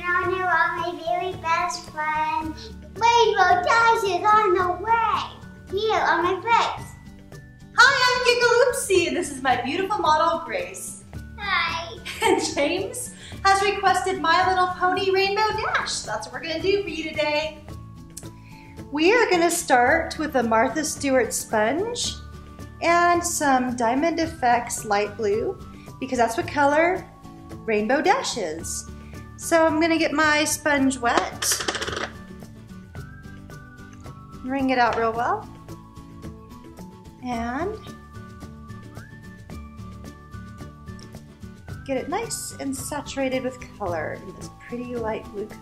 and on here are my very best friend. Rainbow Dashes on the way. Here on my face. Hi, I'm Giggle Loopsy, and this is my beautiful model, Grace. Hi. And James has requested My Little Pony Rainbow Dash. That's what we're gonna do for you today. We are gonna start with a Martha Stewart sponge and some Diamond Effects light blue, because that's what color Rainbow Dash is. So I'm gonna get my sponge wet, wring it out real well, and get it nice and saturated with color in this pretty light blue color.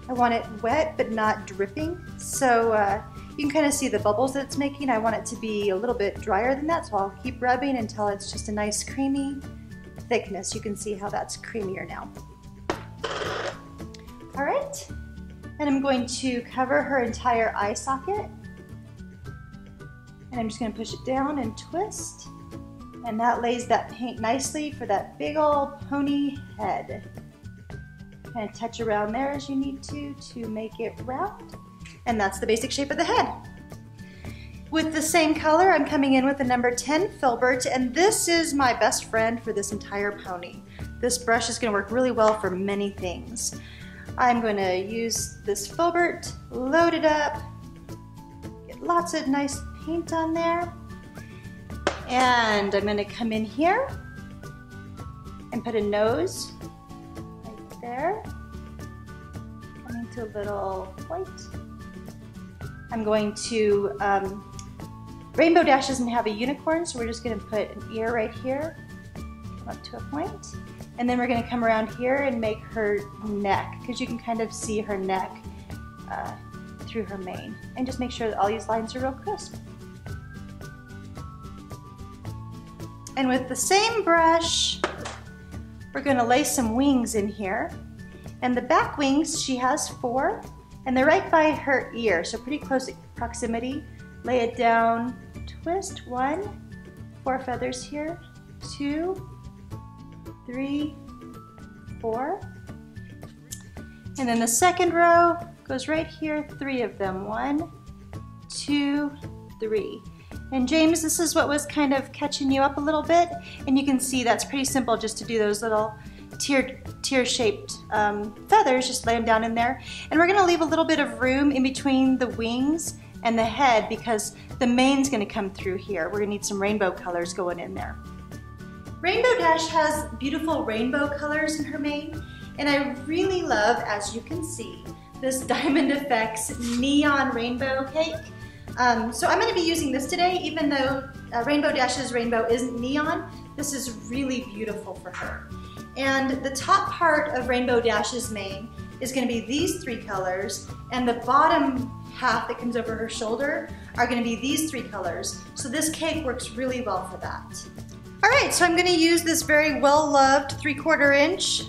I want it wet but not dripping, so you can kind of see the bubbles that it's making. I want it to be a little bit drier than that, so I'll keep rubbing until it's just a nice creamy thickness. You can see how that's creamier now. All right, and I'm going to cover her entire eye socket, and I'm just going to push it down and twist, and that lays that paint nicely for that big old pony head. Kind of touch around there as you need to make it round. And that's the basic shape of the head. With the same color, I'm coming in with the number 10 filbert, and this is my best friend for this entire pony. This brush is going to work really well for many things. I'm going to use this filbert, load it up, get lots of nice paint on there, and I'm going to come in here and put a nose there, coming to a little point. I'm going to, Rainbow Dash doesn't have a unicorn, so we're just going to put an ear right here, up to a point. And then we're going to come around here and make her neck, because you can kind of see her neck through her mane. And just make sure that all these lines are real crisp. And with the same brush, we're going to lay some wings in here. And the back wings, she has 4, and they're right by her ear, so pretty close proximity. Lay it down, twist, 1, 4 feathers here, 2, 3, 4. And then the second row goes right here, 3 of them, 1, 2, 3. And James, this is what was kind of catching you up a little bit, and you can see that's pretty simple just to do those little tear-shaped feathers, just lay them down in there. And we're going to leave a little bit of room in between the wings and the head, because the mane's going to come through here. We're going to need some rainbow colors going in there. Rainbow Dash has beautiful rainbow colors in her mane, and I really love, as you can see, this Diamond Effects neon rainbow cake. So I'm going to be using this today, even though Rainbow Dash's rainbow isn't neon. This is really beautiful for her. And the top part of Rainbow Dash's mane is going to be these 3 colors, and the bottom half that comes over her shoulder are going to be these 3 colors. So this cake works really well for that. All right, so I'm going to use this very well-loved 3/4 inch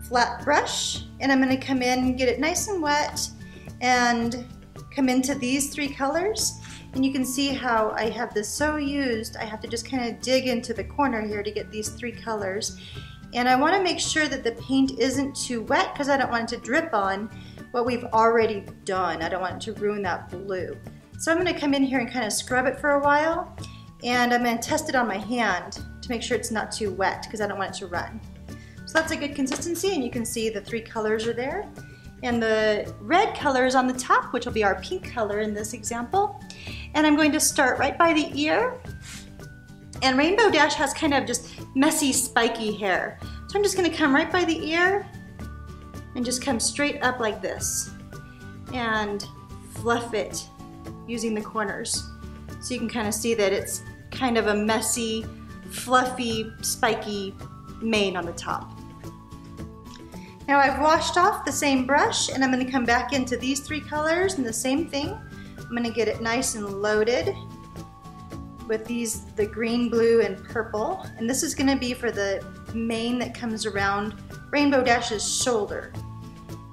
flat brush, and I'm going to come in and get it nice and wet and come into these 3 colors. And you can see how I have this so used, I have to just kind of dig into the corner here to get these 3 colors. And I want to make sure that the paint isn't too wet, because I don't want it to drip on what we've already done. I don't want it to ruin that blue. So I'm going to come in here and kind of scrub it for a while, and I'm going to test it on my hand to make sure it's not too wet, because I don't want it to run. So that's a good consistency, and you can see the 3 colors are there. And the red color is on the top, which will be our pink color in this example. And I'm going to start right by the ear. And Rainbow Dash has kind of just messy, spiky hair. So I'm just going to come right by the ear and just come straight up like this. And fluff it using the corners. So you can kind of see that it's kind of a messy, fluffy, spiky mane on the top. Now I've washed off the same brush, and I'm going to come back into these 3 colors and the same thing. I'm going to get it nice and loaded with the green, blue, and purple. And this is going to be for the mane that comes around Rainbow Dash's shoulder.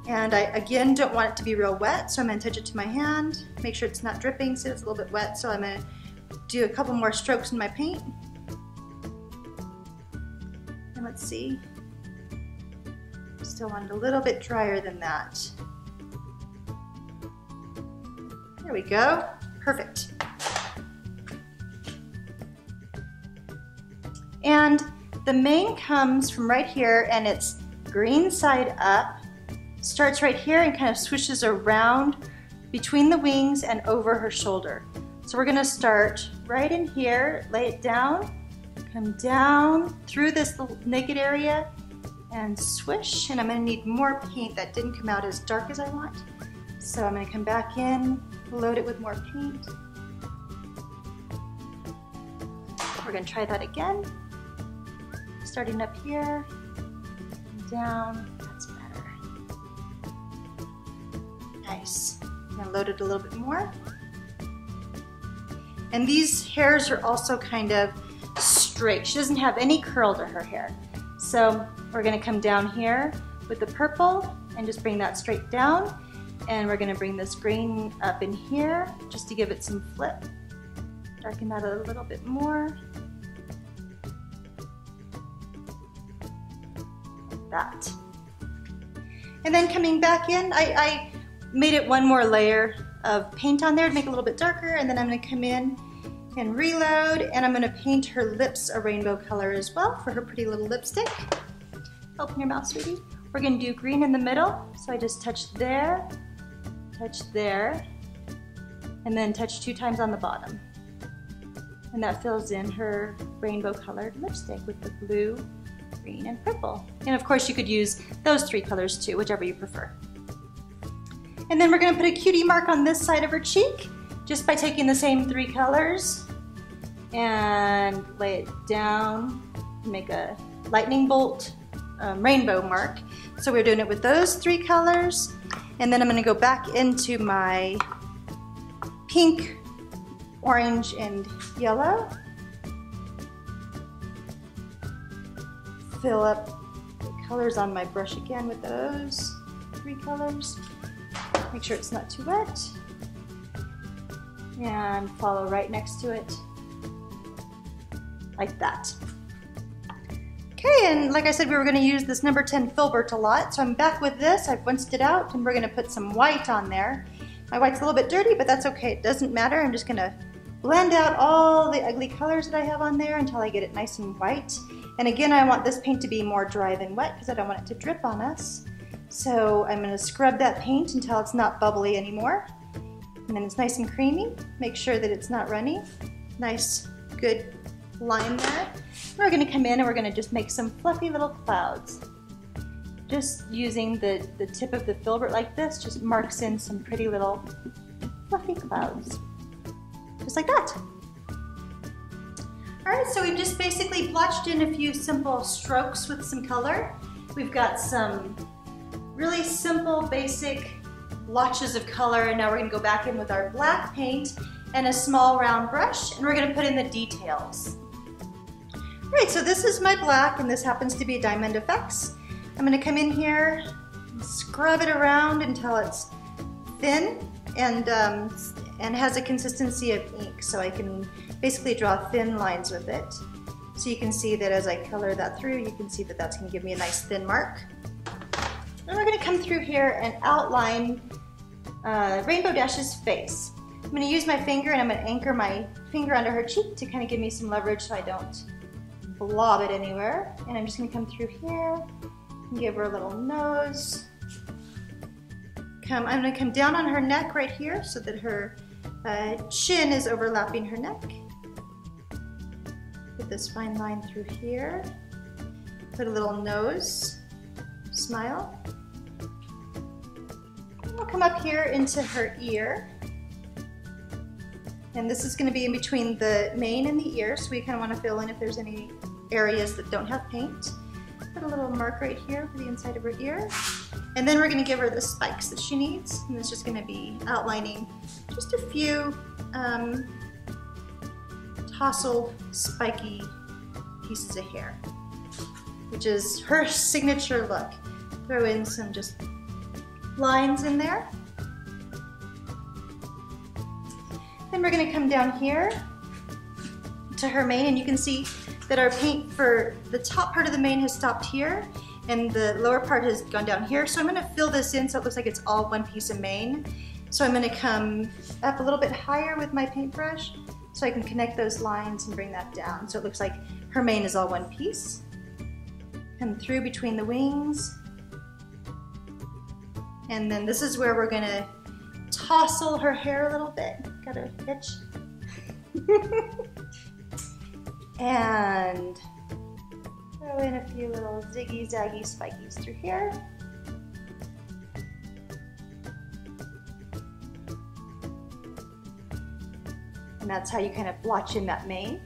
And I, again, don't want it to be real wet, so I'm going to touch it to my hand, make sure it's not dripping, so it's a little bit wet. So I'm going to do a couple more strokes in my paint. And let's see, still want it a little bit drier than that. There we go, perfect. And the mane comes from right here, and it's green side up, starts right here and kind of swishes around between the wings and over her shoulder. So we're gonna start right in here, lay it down, come down through this little naked area and swish. And I'm gonna need more paint. That didn't come out as dark as I want. So I'm gonna come back in, load it with more paint. We're gonna try that again. Starting up here, down, that's better. Nice. I'm gonna load it a little bit more. And these hairs are also kind of straight. She doesn't have any curl to her hair. So we're gonna come down here with the purple and just bring that straight down. And we're gonna bring this green up in here just to give it some flip. Darken that a little bit more. Like that. And then coming back in, I made it one more layer of paint on there to make it a little bit darker, and then I'm gonna come in and reload, and I'm gonna paint her lips a rainbow color as well for her pretty little lipstick. Open your mouth, sweetie. We're gonna do green in the middle, so I just touch there, and then touch 2 times on the bottom. And that fills in her rainbow colored lipstick with the blue, green, and purple. And of course you could use those 3 colors too, whichever you prefer. And then we're gonna put a cutie mark on this side of her cheek just by taking the same 3 colors and lay it down, make a lightning bolt rainbow mark. So we're doing it with those 3 colors. And then I'm gonna go back into my pink, orange, and yellow. Fill up the colors on my brush again with those 3 colors. Make sure it's not too wet. And follow right next to it, like that. Okay, and like I said, we were gonna use this number 10 filbert a lot, so I'm back with this. I've rinsed it out, and we're gonna put some white on there. My white's a little bit dirty, but that's okay, it doesn't matter. I'm just gonna blend out all the ugly colors that I have on there until I get it nice and white. And again, I want this paint to be more dry than wet because I don't want it to drip on us. So I'm gonna scrub that paint until it's not bubbly anymore. And then it's nice and creamy. Make sure that it's not runny. Nice, good line there. We're gonna come in and we're gonna just make some fluffy little clouds. Just using the tip of the filbert like this, just marks in some pretty little fluffy clouds. Just like that. All right, so we've just basically blotched in a few simple strokes with some color. We've got some really simple, basic blotches of color, and now we're gonna go back in with our black paint and a small round brush, and we're gonna put in the details. All right, so this is my black, and this happens to be Diamond Effects. I'm gonna come in here and scrub it around until it's thin and has a consistency of ink, so I can basically draw thin lines with it. So you can see that as I color that through, you can see that that's gonna give me a nice thin mark. Then we're gonna come through here and outline Rainbow Dash's face. I'm gonna use my finger and I'm gonna anchor my finger under her cheek to kind of give me some leverage so I don't blob it anywhere. And I'm just gonna come through here and give her a little nose. I'm gonna come down on her neck right here so that her chin is overlapping her neck. Put this fine line through here. Put a little nose, smile. And we'll come up here into her ear. And this is gonna be in between the mane and the ear, so we kind of wanna fill in if there's any areas that don't have paint. Put a little mark right here for the inside of her ear. And then we're gonna give her the spikes that she needs. And it's just gonna be outlining just a few tousled, spiky pieces of hair, which is her signature look. Throw in some just lines in there. Then we're gonna come down here to her mane, and you can see that our paint for the top part of the mane has stopped here, and the lower part has gone down here. So I'm gonna fill this in so it looks like it's all one piece of mane. So I'm gonna come up a little bit higher with my paintbrush so I can connect those lines and bring that down. So it looks like her mane is all one piece. Come through between the wings. And then this is where we're gonna tousle her hair a little bit. Got her itch. And throw in a few little ziggy zaggy spikies through here. And that's how you kind of blotch in that mane.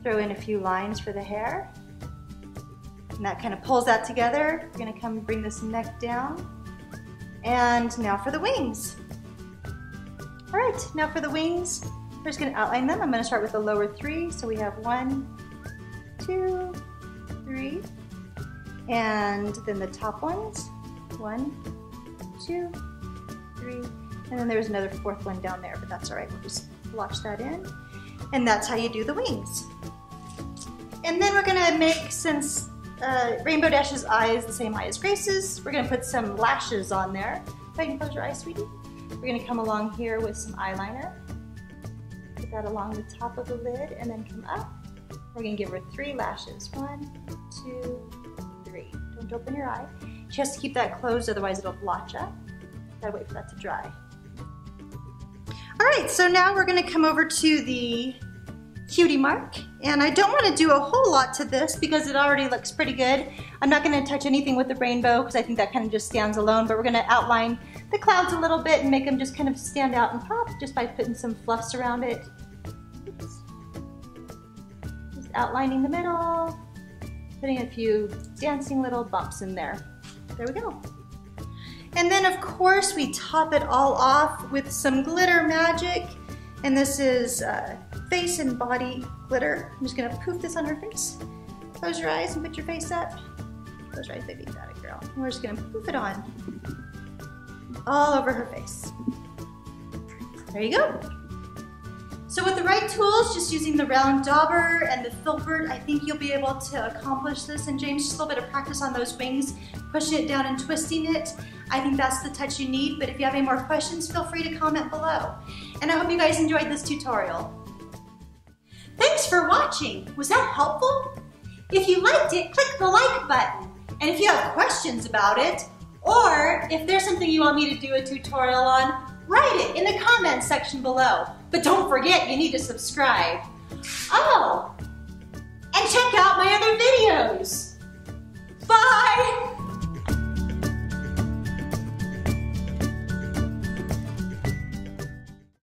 Throw in a few lines for the hair. And that kind of pulls that together. We're gonna come bring this neck down. And now for the wings. All right, now for the wings, we're just gonna outline them. I'm gonna start with the lower three. So we have 1, 2, 3. And then the top ones, 1, 2, 3. And then there's another fourth one down there, but that's all right. We'll just blotch that in. And that's how you do the wings. And then we're gonna make, since Rainbow Dash's eye is the same eye as Grace's, we're gonna put some lashes on there. Go ahead and close your eyes, sweetie. We're gonna come along here with some eyeliner. Put that along the top of the lid and then come up. We're gonna give her 3 lashes. 1, 2, 3. Don't open your eye. She has to keep that closed, otherwise it'll blotch up. Gotta wait for that to dry. All right, so now we're gonna come over to the cutie mark. And I don't wanna do a whole lot to this because it already looks pretty good. I'm not gonna touch anything with the rainbow because I think that kind of just stands alone, but we're gonna outline the clouds a little bit and make them just kind of stand out and pop just by putting some fluffs around it. Oops. Just outlining the middle, putting a few dancing little bumps in there. There we go. And then of course we top it all off with some glitter magic. And this is face and body glitter. I'm just gonna poof this on her face. Close your eyes and put your face up. Close your eyes, baby, got it, girl. And we're just gonna poof it on all over her face. There you go. So with the right tools, just using the round dauber and the filbert, I think you'll be able to accomplish this. And James, just a little bit of practice on those wings, pushing it down and twisting it. I think that's the touch you need, but if you have any more questions, feel free to comment below. And I hope you guys enjoyed this tutorial. Thanks for watching. Was that helpful? If you liked it, click the like button. And if you have questions about it, or if there's something you want me to do a tutorial on, write it in the comments section below. But don't forget, you need to subscribe. Oh, and check out my other videos.